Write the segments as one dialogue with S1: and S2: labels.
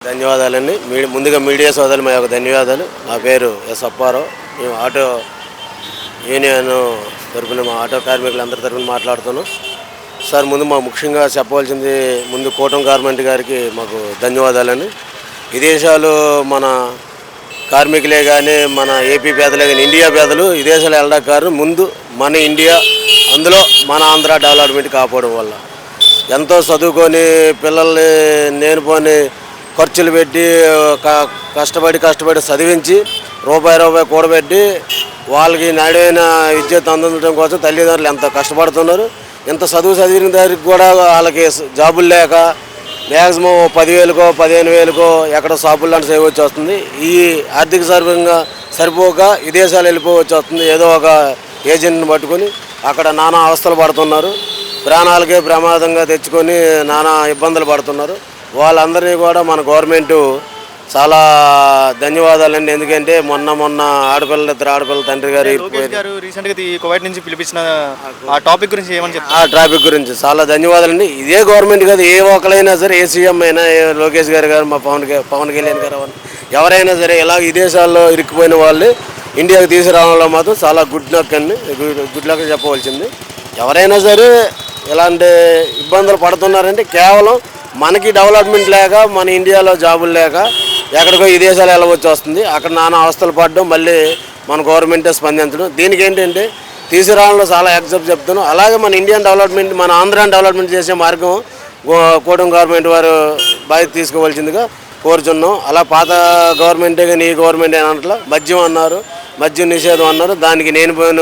S1: ధన్యవాదాలండి. ముందుగా మీడియా సోదరులు మా యొక్క ధన్యవాదాలు. నా పేరు ఎస్ అప్పారావు. మేము ఆటో యూనియన్ తరఫున మా ఆటో కార్మికులందరి తరఫున మాట్లాడుతున్నాం. సార్, ముందు ముఖ్యంగా చెప్పవలసింది కూటమి గవర్నమెంట్ గారికి మాకు ధన్యవాదాలని. విదేశాలు మన కార్మికులే కానీ మన ఏపీ పేదలే కానీ ఇండియా పేదలు విదేశాలు వెళ్ళడారు. ముందు మన ఇండియా, అందులో మన ఆంధ్ర డెవలప్మెంట్ కాపాడడం వల్ల ఎంతో చదువుకొని పిల్లల్ని నేర్పోని ఖర్చులు పెట్టి కష్టపడి చదివించి రూపాయి కూడబెట్టి వాళ్ళకి నాడైన విద్యుత్ అందించడం కోసం తల్లిదండ్రులు ఎంత కష్టపడుతున్నారు. ఇంత చదివిన దానికి కూడా వాళ్ళకి జాబులు లేక మ్యాక్సిమం 10,000కో 15,000కో ఎక్కడ షాపులు లాంటి చేయవచ్చి వస్తుంది. ఈ ఆర్థిక సరిపోక విదేశాలు వెళ్ళిపోవచ్చు వస్తుంది. ఏదో ఒక ఏజెంట్ని పట్టుకొని అక్కడ నానా అవస్థలు పడుతున్నారు. ప్రాణాలకే ప్రమాదంగా తెచ్చుకొని నానా ఇబ్బందులు పడుతున్నారు. వాళ్ళందరినీ కూడా మన గవర్నమెంటు చాలా ధన్యవాదాలండి. ఎందుకంటే మొన్న ఇద్దరు ఆడపిల్లల తండ్రి గారు
S2: రీసెంట్గా కువైట్ నుంచి పిలిపించిన ఆ టాపిక్ గురించి ఏమని చెప్తారు?
S1: ఆ ట్రాఫిక్ గురించి చాలా ధన్యవాదాలండి. ఇదే గవర్నమెంట్ కాదు, ఏ ఒక్కరైనా సరే, ఏ సీఎం అయినా, లోకేష్ గారు మా పవన్ కళ్యాణ్ గారు ఎవరైనా సరే ఇలా విదేశాల్లో ఇరుక్కుపోయిన వాళ్ళు ఇండియాకి తీసుకురావడంలో మాత్రం చాలా గుడ్ లక్ చెప్పవలసింది. ఎవరైనా సరే ఇలాంటి ఇబ్బందులు పడుతున్నారంటే కేవలం మనకి డెవలప్మెంట్ లేక, మన ఇండియాలో జాబులు లేక ఎక్కడికో విదేశాలు వెళ్ళవచ్చి వస్తుంది. అక్కడ నానా అవస్థలు పడడం, మళ్ళీ మన గవర్నమెంటే స్పందించడం. దీనికి ఏంటంటే తీసుకురావడంలో చాలా ఎగ్జాంపుల్ చెప్తాను. అలాగే మన ఇండియన్ డెవలప్మెంట్, మన ఆంధ్రాని డెవలప్మెంట్ చేసే మార్గం కూటమి గవర్నమెంట్ వారు బాధ్యత తీసుకోవాల్సిందిగా కోరుచున్నాం. అలా పాత గవర్నమెంటే కానీ ఈ గవర్నమెంట్ అన్నట్లు మద్యం అన్నారు, మద్యం నిషేధం అన్నారు. దానికి నేను పోయిన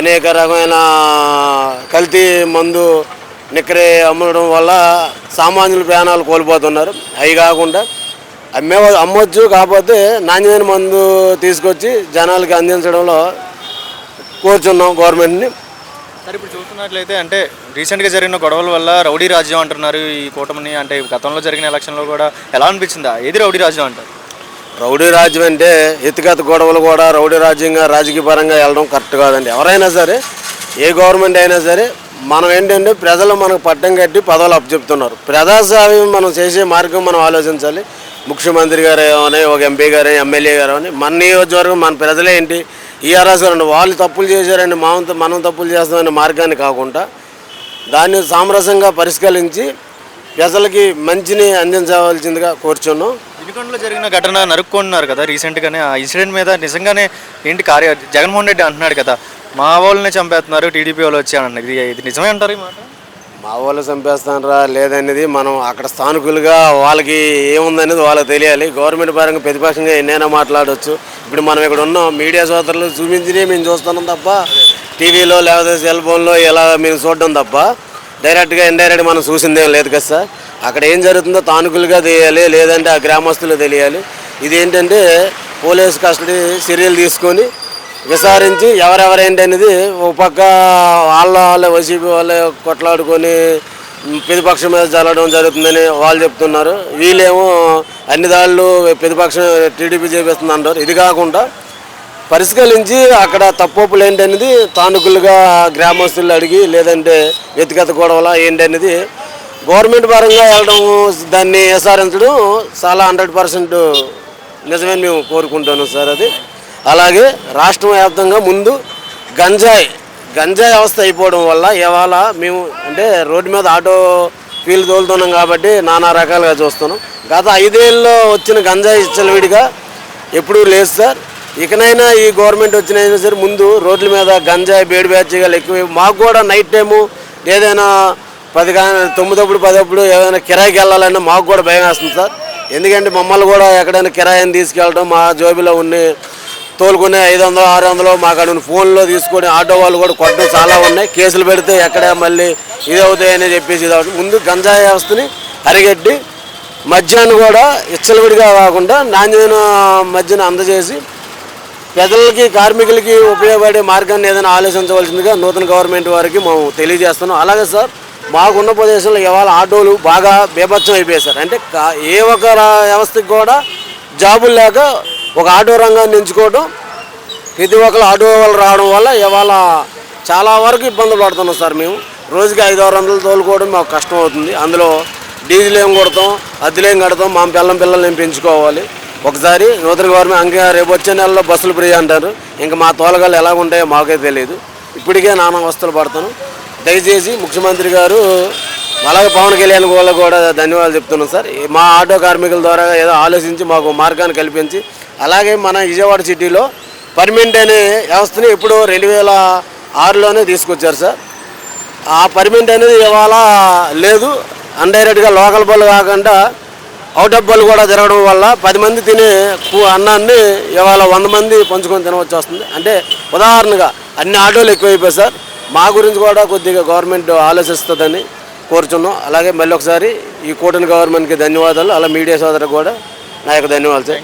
S1: అనేక రకమైన కల్తీ మందు నిక్కరే అమ్మడం వల్ల సామాన్యుల ప్రాణాలు కోల్పోతున్నారు. అవి కాకుండా అమ్మొచ్చు, కాకపోతే నాణ్యమైన మందు తీసుకొచ్చి జనాలకి అందించడంలో కోరుచున్నాం గవర్నమెంట్ని.
S2: సరే, ఇప్పుడు చూస్తున్నట్లయితే అంటే రీసెంట్గా జరిగిన గొడవల వల్ల రౌడీ రాజ్యం అంటున్నారు ఈ కూటమిని. అంటే గతంలో జరిగిన ఎలక్షన్లో కూడా ఎలా అనిపించిందా? ఏది రౌడీ రాజ్యం అంటారు?
S1: రౌడీ రాజ్యం అంటే ఎత్తికత్త గొడవలు కూడా రౌడీ రాజ్యంగా రాజకీయ పరంగా వెళ్ళడం కరెక్ట్ కాదండి. ఎవరైనా సరే, ఏ గవర్నమెంట్ అయినా సరే, మనం ఏంటంటే ప్రజలు మనకు పట్టం కట్టి పదవులు అప్పచెప్తున్నారు. ప్రజాస్వామ్యం మనం చేసే మార్గం మనం ఆలోచించాలి. ముఖ్యమంత్రి గారు ఏమని, ఒక ఎంపీ గారు, ఎమ్మెల్యే గారు అని, మన నియోజకవర్గం మన ప్రజలే ఏంటి ఈ అరాసరండి వాళ్ళు తప్పులు చేశారండి మనం తప్పులు చేస్తామనే మార్గాన్ని కాకుండా దాన్ని సామరస్యంగా పరిష్కరించి ప్రజలకి మంచిని అందించవలసిందిగా కోరుచున్నాం.
S2: వినుకొండలో జరిగిన ఘటన నరుక్కున్నారు కదా రీసెంట్గానే. ఆ ఇన్సిడెంట్ మీద నిజంగానే ఏంటి జగన్మోహన్ రెడ్డి అంటున్నాడు కదా, మా వాళ్ళనే చంపేస్తున్నారు టీడీపీ వాళ్ళు వచ్చి అన్నది. ఇది నిజమే అంటారు? ఈ మాట
S1: మా వాళ్ళు చంపేస్తానరా లేదనేది మనం అక్కడ స్థానికులుగా వాళ్ళకి ఏముందనేది వాళ్ళకి తెలియాలి. గవర్నమెంట్ పరంగా ప్రతిపక్షంగా ఎన్నైనా మాట్లాడవచ్చు. ఇప్పుడు మనం ఇక్కడ ఉన్నాం, మీడియా సోదరులు చూపించి మేము చూస్తున్నాం తప్ప టీవీలో లేకపోతే సెల్ ఫోన్లో ఇలా మేము చూడడం తప్ప డైరెక్ట్గా ఇండైరెక్ట్గా మనం చూసిందేం లేదు కదా సార్. అక్కడ ఏం జరుగుతుందో స్థానికులుగా తెలియాలి, లేదంటే ఆ గ్రామస్తులు తెలియాలి. ఇదేంటంటే పోలీస్ కస్టడీ చర్యలు తీసుకొని విచారించి ఎవరెవరేంటి అనేది ఒక పక్క వాళ్ళే వైసీపీ వాళ్ళే కొట్లాడుకొని ప్రతిపక్షం మీద జరగడం జరుగుతుందని వాళ్ళు చెప్తున్నారు. వీళ్ళేమో అన్ని దాళ్ళు ప్రతిపక్షం టీడీపీ చేపిస్తుంది అంటారు. ఇది కాకుండా పరిష్కరించి అక్కడ తప్పులు ఏంటనేది స్థానికులుగా గ్రామస్తులు అడిగి, లేదంటే వ్యక్తిగత గొడవల ఏంటనేది గవర్నమెంట్ పరంగా వెళ్ళడం, దాన్ని విచారించడం చాలా 100% నిజమని మేము కోరుకుంటున్నాం సార్. అది అలాగే రాష్ట్ర వ్యాప్తంగా ముందు గంజాయి అవస్థ అయిపోవడం వల్ల ఇవాళ మేము అంటే రోడ్డు మీద ఆటో ఫీల్డ్ తోలుతున్నాం కాబట్టి నానా రకాలుగా చూస్తున్నాం. గత 5 ఏళ్ళలో వచ్చిన గంజాయి విచ్చలవిడిగా ఎప్పుడూ లేదు సార్. ఇకనైనా ఈ గవర్నమెంట్ వచ్చినైనా సరే ముందు రోడ్ల మీద గంజాయి బేడి బ్యాచ్గా ఎక్కువ. మాకు కూడా నైట్ టైము ఏదైనా 9 ఏదైనా కిరాయికి వెళ్ళాలన్నా మాకు కూడా భయం వేస్తుంది సార్. ఎందుకంటే మమ్మల్ని కూడా ఎక్కడైనా కిరాయిని తీసుకెళ్ళడం, మా జోబిలో ఉన్న తోలుకునే 500, 600 మాకు అక్కడ ఫోన్లో తీసుకొని ఆటో వాళ్ళు కూడా కొట్టడం చాలా ఉన్నాయి. కేసులు పెడితే ఎక్కడ మళ్ళీ ఇదవుతాయని చెప్పేసి ముందు గంజాయి వ్యవస్థని అరిగట్టి మద్యాన్ని కూడా ఇచ్చలవిడిగా కాకుండా నాణ్యమైన మద్యాన్ని అందజేసి ప్రజలకి కార్మికులకి ఉపయోగపడే మార్గాన్ని ఏదైనా ఆలోచించవలసిందిగా నూతన గవర్నమెంట్ వారికి మేము తెలియజేస్తున్నాం. అలాగే సార్, మాకున్న ప్రదేశంలో ఇవాళ ఆటోలు బాగా బీభత్సం అయిపోయాయి సార్. అంటే ఏ ఒక్క వ్యవస్థకి కూడా జాబులు లేక ఒక ఆటో రంగాన్ని ఎంచుకోవడం, ప్రతి ఒక్కరు ఆటో వాళ్ళు రావడం వల్ల ఇవాళ చాలా వరకు ఇబ్బందులు పడుతున్నాం సార్. మేము రోజుకి 500-600 తోలుకోవడం మాకు కష్టం అవుతుంది. అందులో డీజిల్ ఏం కొడతాం, అద్దెలు ఏం కడతాం, మా పిల్లల్ని ఏం పెంచుకోవాలి. ఒకసారి నూతన గవర్నమెంట్ ఇంకా రేపు వచ్చే నెలలో బస్సులు ఫ్రీ అంటారు. ఇంకా మా తోలగాళ్ళు ఎలా ఉంటాయో మాకే తెలియదు. ఇప్పటికే నానా అవస్థలు పడతాను. దయచేసి ముఖ్యమంత్రి గారు అలాగే పవన్ కళ్యాణ్ వాళ్ళకు కూడా ధన్యవాదాలు చెప్తున్నాం సార్. మా ఆటో కార్మికుల ద్వారా ఏదో ఆలోచించి మాకు మార్గాన్ని కల్పించి, అలాగే మన విజయవాడ సిటీలో పర్మినెంట్ అనే వ్యవస్థని ఇప్పుడు 2006లోనే తీసుకొచ్చారు సార్. ఆ పర్మినెంట్ అనేది ఇవాళ లేదు. అన్డైరెక్ట్గా లోకల్ బళ్ళు కాకుండా అవుట్ ఆఫ్ బళ్ళు కూడా జరగడం వల్ల 10 మంది తినే అన్నాన్ని ఇవాళ 100 మంది పంచుకొని తినవచ్చి వస్తుంది. అంటే ఉదాహరణగా అన్ని ఆటోలు ఎక్కువైపోయాయి సార్. మా గురించి కూడా కొద్దిగా గవర్నమెంట్ ఆలోచిస్తుందని కోరుచున్నాం. అలాగే మళ్ళీ ఒకసారి ఈ కూటమి గవర్నమెంట్కి ధన్యవాదాలు. అలా మీడియా సోదరులకు కూడా నా యొక్క ధన్యవాదాలు సార్.